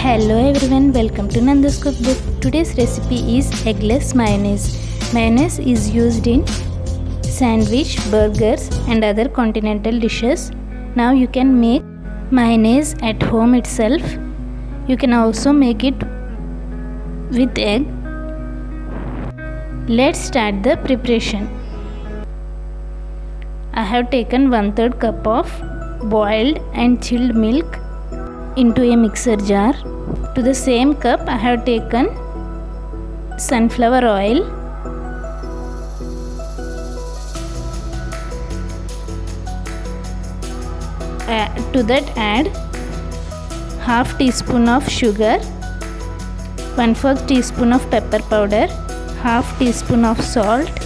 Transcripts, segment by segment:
Hello everyone, welcome to Nanda's cookbook. Today's recipe is eggless mayonnaise. Mayonnaise is used in sandwich, burgers and other continental dishes. Now you can make mayonnaise at home itself. You can also make it with egg. Let's start the preparation. I have taken 1/3 cup of boiled and chilled milk into a mixer jar. To the same cup I have taken sunflower oil, to that add half teaspoon of sugar, 1/4 teaspoon of pepper powder, half teaspoon of salt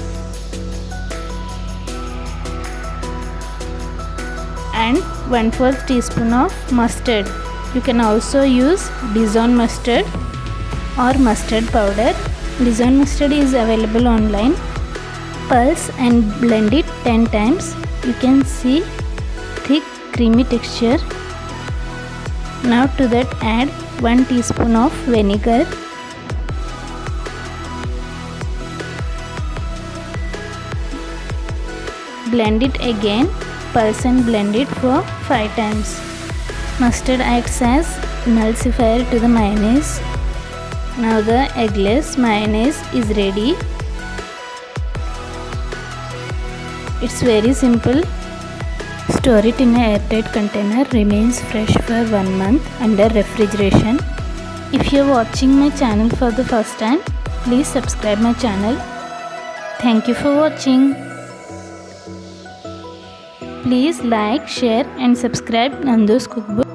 and 1/4 teaspoon of mustard. You can also use Dijon mustard or mustard powder. Dijon mustard is available online. Pulse and blend it 10 times. You can see thick creamy texture. Now to that add 1 teaspoon of vinegar, blend it again, pulse and blend it for 5 times. Mustard acts as emulsifier to the mayonnaise. Now the eggless mayonnaise is ready. It's very simple. Store it in an airtight container. Remains fresh for 1 month under refrigeration. If you are watching my channel for the first time, please subscribe my channel. Thank you for watching. Please like, share and subscribe Nanda's cookbook.